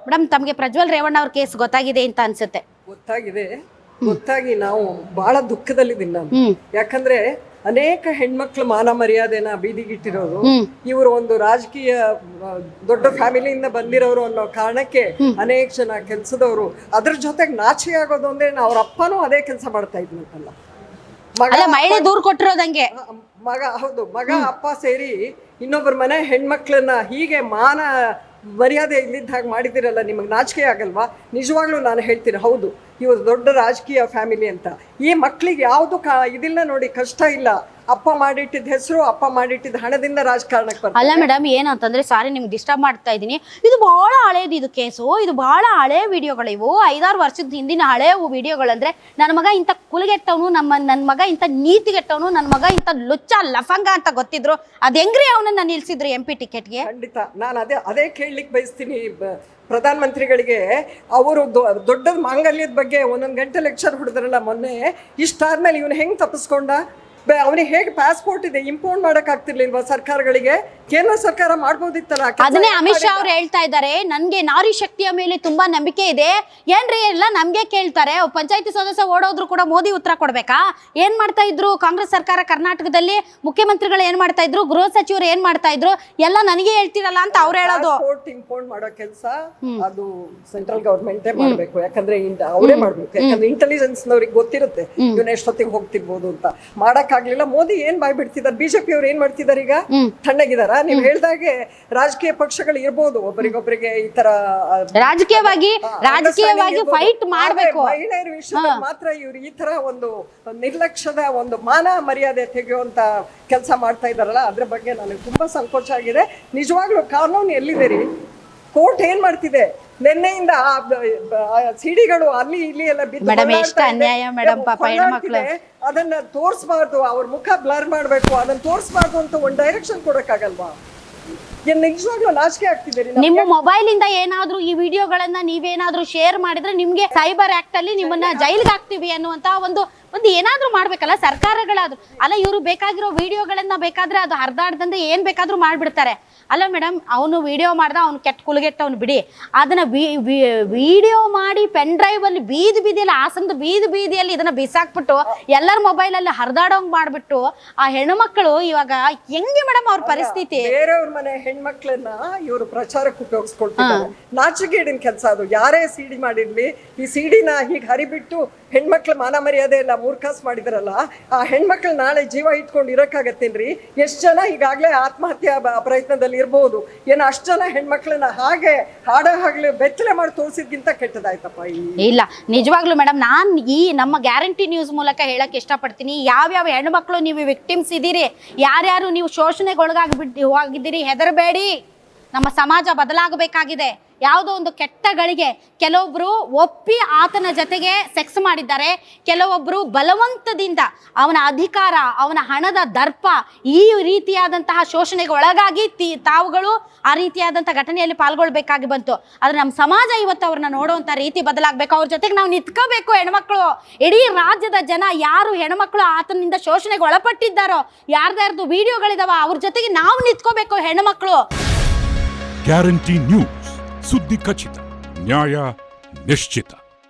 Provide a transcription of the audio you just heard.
Madam ತಮಗೆ ಪ್ರಜ್ವಲ್ ರೇವಣ್ಣ ಅವ್ರ case ಗೊತ್ತಾಗಿದೆ ಅಂತ ಅನ್ಸುತ್ತೆ. ಗೊತ್ತಾಗಿ ನಾವು ಬಹಳ ದುಃಖದಲ್ಲಿದ್ದೀನಿ ನಾನು. ಯಾಕಂದ್ರೆ ಅನೇಕ ಹೆಣ್ಮಕ್ಳು ಮಾನ ಮರ್ಯಾದೆನ ಬೀದಿಗಿಟ್ಟಿರೋರು, ಇವರು ಒಂದು ರಾಜಕೀಯ ದೊಡ್ಡ ಫ್ಯಾಮಿಲಿಯಿಂದ ಬಂದಿರೋರು ಅನ್ನೋ ಕಾರಣಕ್ಕೆ ಅನೇಕ ಜನ ಕೆಲ್ಸದವರು ಅದ್ರ ಜೊತೆಗೆ ನಾಚಿಕೆ ಆಗೋದು ಅಂದ್ರೆ ಅವ್ರ ಅಪ್ಪನೂ ಅದೇ ಕೆಲಸ ಮಾಡ್ತಾ ಇದ್ನಂತಲ್ಲ. ಮಹಿಳೆ ದೂರ ಕೊಟ್ಟಿರೋದಂಗೆ ಮಗ ಅಪ್ಪ ಸೇರಿ ಇನ್ನೊಬ್ಬರ ಮನೆ ಹೆಣ್ಮಕ್ಳನ್ನ ಹೀಗೆ ಮಾನ ಮರ್ಯಾದೆ ಇಲ್ಲಿದ್ದ ಹಾಗೆ ಮಾಡಿದಿರಲ್ಲ, ನಿಮಗೆ ನಾಚಿಕೆ ಆಗಲ್ವಾ? ನಿಜವಾಗ್ಲೂ ನಾನು ಹೇಳ್ತೀನಿ, ಹೌದು ಇವರು ದೊಡ್ಡ ರಾಜಕೀಯ ಫ್ಯಾಮಿಲಿ ಅಂತ. ಈ ಮಕ್ಳಿಗೆ ಯಾವುದು ಇದಿಲ್ಲ ನೋಡಿ, ಕಷ್ಟ ಇಲ್ಲ. ಅಪ್ಪ ಮಾಡಿಟ್ಟಿದ್ದ ಹೆಸರು, ಅಪ್ಪ ಮಾಡಿಟ್ಟಿದ್ದ ಹಣದಿಂದ ರಾಜಕಾರಣಕ್ಕೆ ಬರ್ತಾರೆ. ಅಲ್ಲ ಮೇಡಮ್, ಏನಂತಂದ್ರೆ ಸಾರಿ ನಿಮ್ಗೆ ಡಿಸ್ಟರ್ಬ್ ಮಾಡ್ತಾ ಇದ್ದೀನಿ, ಇದು ಬಹಳ ಹಳೇದು ಇದು ಕೇಸು, ಇದು ಬಹಳ ಹಳೆ ವಿಡಿಯೋಗಳಿವು, 5-6 ವರ್ಷದ ಹಿಂದಿನ ಹಳೆ ವಿಡಿಯೋಗಳಂದ್ರೆ ನನ್ನ ಮಗ ಇಂಥ ಕುಲಗೆಟ್ಟವನು, ನನ್ನ ಮಗ ಇಂಥ ನೀತಿಗೆಟ್ಟವನು, ನನ್ನ ಮಗ ಇಂಥ ಲುಚ್ಚ ಲಫಂಗ ಅಂತ ಗೊತ್ತಿದ್ರು, ಅದ್ ಹೆಂಗ್ರಿ ಅವನನ್ನ ನಿಲ್ಸಿದ್ರು MP ಟಿಕೆಟ್ಗೆ? ಖಂಡಿತ ನಾನು ಅದೇ ಕೇಳಲಿಕ್ಕೆ ಬಯಸ್ತೀನಿ ಪ್ರಧಾನ ಮಂತ್ರಿಗಳಿಗೆ. ಅವರು ದೊಡ್ಡ ಮಾಂಗಲ್ಯದ ಬಗ್ಗೆ ಒಂದೊಂದು ಗಂಟೆ ಲೆಕ್ಚರ್ ಹೊಡೆದ್ರಲ್ಲ ಮೊನ್ನೆ. ಇಷ್ಟಾದ್ಮೇಲೆ ಇವನು ಹೆಂಗ್ ತಪ್ಪಿಸ್ಕೊಂಡ? ಅವನಿಗೆ ಹೇಗೆ ಪಾಸ್ಪೋರ್ಟ್ ಇದೆ, ಇಂಪೋರ್ಟ್ ಮಾಡಕ್ ಆಗ್ತಿರ್ಲಿಲ್ವಾ ಸರ್ಕಾರಗಳಿಗೆ? ಕೇಂದ್ರ ಸರ್ಕಾರ ಮಾಡ್ಬೋದಿತ್ತಲ್ಲ. ಅದನ್ನೇ ಅಮಿತ್ ಶಾ ಅವ್ರು ಹೇಳ್ತಾ ಇದ್ದಾರೆ, ನನ್ಗೆ ನಾರಿ ಶಕ್ತಿಯ ಮೇಲೆ ತುಂಬಾ ನಂಬಿಕೆ ಇದೆ. ಏನ್ರಿ ಎಲ್ಲ ನಮ್ಗೆ ಕೇಳ್ತಾರೆ, ಪಂಚಾಯತಿ ಸದಸ್ಯ ಓಡೋದ್ರು ಕೂಡ ಮೋದಿ ಉತ್ತರ ಕೊಡ್ಬೇಕಾ? ಏನ್ ಮಾಡ್ತಾ ಇದ್ರು ಕಾಂಗ್ರೆಸ್ ಸರ್ಕಾರ ಕರ್ನಾಟಕದಲ್ಲಿ? ಮುಖ್ಯಮಂತ್ರಿಗಳು ಏನ್ ಮಾಡ್ತಾ ಇದ್ರು, ಗೃಹ ಸಚಿವರು ಏನ್ ಮಾಡ್ತಾ ಇದ್ರು, ಎಲ್ಲ ನನಗೆ ಹೇಳ್ತಿರಲ್ಲ ಅಂತ ಅವ್ರು ಹೇಳೋದು. ಇಂಪೋರ್ಟ್ ಮಾಡೋ ಕೆಲಸ ಅದು ಸೆಂಟ್ರಲ್ ಗವರ್ಮೆಂಟ್ ಮಾಡ್ಬೇಕು, ಯಾಕಂದ್ರೆ ಅವರೇ ಮಾಡ್ಬೇಕು. ಯಾಕಂದ್ರೆ ಇಂಟೆಲಿಜೆನ್ಸ್ ನವ್ರಿಗೆ ಗೊತ್ತಿರುತ್ತೆ ಇವನ್ ಎಷ್ಟೊತ್ತಿಗೆ ಹೋಗ್ತಿರ್ಬೋದು ಅಂತ. ಮಾಡಕ್ಕಾಗ್ಲಿಲ್ಲ. ಮೋದಿ ಏನ್ ಬಾಯ್ ಬಿಡ್ತಿದ್ದಾರೆ, ಬಿಜೆಪಿ ಅವ್ರು ಏನ್ ಮಾಡ್ತಿದ್ದಾರೆ ಈಗ? ತಣ್ಣಗಿದಾರ? ನೀವ್ ಹೇಳ್ದಾಗೆ ರಾಜಕೀಯ ಪಕ್ಷಗಳು ಇರ್ಬೋದು, ಒಬ್ಬರಿಗೊಬ್ಬರಿಗೆ ಈ ತರ ರಾಜಕೀಯವಾಗಿ ಫೈಟ್ ಮಾಡ್ಬೇಕು. ಮಹಿಳೆಯರ ವಿಷಯದಲ್ಲಿ ಮಾತ್ರ ಇವ್ರು ಈ ತರ ಒಂದು ನಿರ್ಲಕ್ಷ್ಯದ ಒಂದು ಮಾನ ಮರ್ಯಾದೆ ತೆಗೆಯುವಂತ ಕೆಲಸ ಮಾಡ್ತಾ ಇದಾರಲ್ಲ, ಅದ್ರ ಬಗ್ಗೆ ನನಗೆ ತುಂಬಾ ಸಂಕೋಚ ಆಗಿದೆ. ನಿಜವಾಗ್ಲೂ ಕಾನೂನು ಎಲ್ಲಿದೆ ರೀ? ಕೋರ್ಟ್ ಏನ್ ಮಾಡ್ತಿದೆ? ನಿನ್ನೆಯಿಂದ ಸಿಡಿಗಳು ಅಲ್ಲಿ ಇಲ್ಲಿ ಎಲ್ಲ ಅದನ್ನ ತೋರ್ಸ್ಬಾರ್ದು, ಅವ್ರ ಮುಖ ಬ್ಲರ್ ಮಾಡ್ಬೇಕು, ಅದನ್ನ ತೋರ್ಸ್ಬಾರ್ದು ಅಂತ ಒಂದ್ ಡೈರೆಕ್ಷನ್ ಕೊಡಕ್ಕಾಗಲ್ವಾ? ನಿಜವಾಗ್ಲೂ ನಾಚಿಕೆ ಆಗ್ತಿದೆ. ನಿಮ್ಮ ಮೊಬೈಲ್ ಇಂದ ಏನಾದ್ರೂ ಈ ವಿಡಿಯೋಗಳನ್ನ ನೀವೇನಾದ್ರೂ ಶೇರ್ ಮಾಡಿದ್ರೆ ನಿಮ್ಗೆ ಸೈಬರ್ ಆಕ್ಟ್ ಅಲ್ಲಿ ನಿಮ್ಮನ್ನ ಜೈಲ್ಗೆ ಹಾಕ್ತಿವಿ ಅನ್ನುವಂತ ಒಂದು ಏನಾದ್ರೂ ಮಾಡ್ಬೇಕಲ್ಲ ಸರ್ಕಾರಗಳಾದ್ರು. ಅಲ್ಲ, ಇವರು ಬೇಕಾಗಿರೋ ವಿಡಿಯೋಗಳನ್ನ ಬೇಕಾದ್ರೆ ಅದು ಹರಿದಾಡ್ದಂದ್ರೆ ಏನ್ ಬೇಕಾದ್ರೂ ಮಾಡ್ಬಿಡ್ತಾರೆ. ಅಲ್ಲ ಮೇಡಮ್, ಅವನು ವಿಡಿಯೋ ಮಾಡ್ದ, ಅವ್ನು ಕೆಟ್ಟ ಕುಲಗೆಟ್ಟವ್ನು ಬಿಡಿ, ಅದನ್ನ ವಿಡಿಯೋ ಮಾಡಿ ಪೆನ್ ಡ್ರೈವ್ ಅಲ್ಲಿ ಬೀದಿಯಲ್ಲಿ ಹಾಸನದ ಬೀದಿಯಲ್ಲಿ ಇದನ್ನ ಬಿಸಾಕ್ಬಿಟ್ಟು ಎಲ್ಲರ ಮೊಬೈಲ್ ಅಲ್ಲಿ ಹರಿದಾಡೋಂಗ್ ಮಾಡ್ಬಿಟ್ಟು ಆ ಹೆಣ್ಮಕ್ಳು ಇವಾಗ ಹೆಂಗೆ ಮೇಡಮ್ ಅವ್ರ ಪರಿಸ್ಥಿತಿ? ಬೇರೆಯವ್ರ ಮನೆ ಹೆಣ್ಮಕ್ಳನ್ನ ಇವರು ಪ್ರಚಾರಕ್ಕೆ ಉಪಯೋಗಿಸ್ಕೊಳ್ತಿದ್ದಾರೆ. ನಾಚಿಕೆಡಿನ ಕೆಲಸ ಅದು. ಯಾರೇ ಸಿಡಿ ಮಾಡಿರ್ಲಿ, ಈ ಸಿಡಿನ ಹೀಗೆ ಹರಿಬಿಟ್ಟು ಹೆಣ್ಮಕ್ಳ ಮಾನ ಮರ್ಯಾದೆ ಎಲ್ಲ ಮೂರ್ಖಾಸ್ ಮಾಡಿದ್ರಲ್ಲ, ಆ ಹೆಣ್ಮಕ್ಳು ನಾಳೆ ಜೀವ ಇಟ್ಕೊಂಡು ಇರಕ್ಕಾಗತ್ತೇನ್ರಿ? ಎಷ್ಟು ಜನ ಈಗಾಗಲೇ ಆತ್ಮಹತ್ಯಾ ಪ್ರಯತ್ನದಲ್ಲಿ ಇರ್ಬೋದು. ಏನು ಅಷ್ಟು ಜನ ಹೆಣ್ಮಕ್ಳನ್ನ ಹಾಗೆ ಹಾಡಾಗ್ಲಿ ಬೆತ್ತಲೆ ಮಾಡಿ ತೋರಿಸಿದ್ಗಿಂತ ಕೆಟ್ಟದಾಯ್ತಪ್ಪ. ಇಲ್ಲ, ನಿಜವಾಗ್ಲೂ ಮೇಡಮ್, ನಾನು ಈ ನಮ್ಮ ಗ್ಯಾರಂಟಿ ನ್ಯೂಸ್ ಮೂಲಕ ಹೇಳಕ್ ಇಷ್ಟಪಡ್ತೀನಿ, ಯಾವ್ಯಾವ ಹೆಣ್ಮಕ್ಳು ನೀವು ವಿಕ್ಟಿಮ್ಸ್ ಇದ್ದೀರಿ, ಯಾರ್ಯಾರು ನೀವು ಶೋಷಣೆಗೊಳಗಾಗಿದ್ದೀರಿ, ಹೆದರಬೇಡಿ. ನಮ್ಮ ಸಮಾಜ ಬದಲಾಗಬೇಕಾಗಿದೆ. ಯಾವುದೋ ಒಂದು ಕೆಟ್ಟ ಗಳಿಗೆ ಕೆಲವೊಬ್ರು ಒಪ್ಪಿ ಆತನ ಜೊತೆಗೆ ಸೆಕ್ಸ್ ಮಾಡಿದ್ದಾರೆ, ಕೆಲವೊಬ್ರು ಬಲವಂತದಿಂದ ಅವನ ಅಧಿಕಾರ, ಅವನ ಹಣದ ದರ್ಪ, ಈ ರೀತಿಯಾದಂತಹ ಶೋಷಣೆಗೆ ಒಳಗಾಗಿ ತಾವುಗಳು ಆ ರೀತಿಯಾದಂಥ ಘಟನೆಯಲ್ಲಿ ಪಾಲ್ಗೊಳ್ಬೇಕಾಗಿ ಬಂತು. ಆದ್ರೆ ನಮ್ಮ ಸಮಾಜ ಇವತ್ತು ಅವ್ರನ್ನ ನೋಡುವಂಥ ರೀತಿ ಬದಲಾಗಬೇಕು. ಅವ್ರ ಜೊತೆಗೆ ನಾವು ನಿಂತ್ಕೋಬೇಕು. ಹೆಣ್ಮಕ್ಳು, ಇಡೀ ರಾಜ್ಯದ ಜನ ಯಾರು ಹೆಣ್ಮಕ್ಳು ಆತನಿಂದ ಶೋಷಣೆಗೆ ಒಳಪಟ್ಟಿದ್ದಾರೋ, ಯಾರ್ದಾರ್ದು ವಿಡಿಯೋಗಳಿದಾವ, ಅವ್ರ ಜೊತೆಗೆ ನಾವು ನಿಂತ್ಕೋಬೇಕು ಹೆಣ್ಮಕ್ಳು. ಗ್ಯಾರಂಟಿ ನ್ಯೂಸ್, ಸುದ್ದಿ ಖಚಿತ, ನ್ಯಾಯ ನಿಶ್ಚಿತ.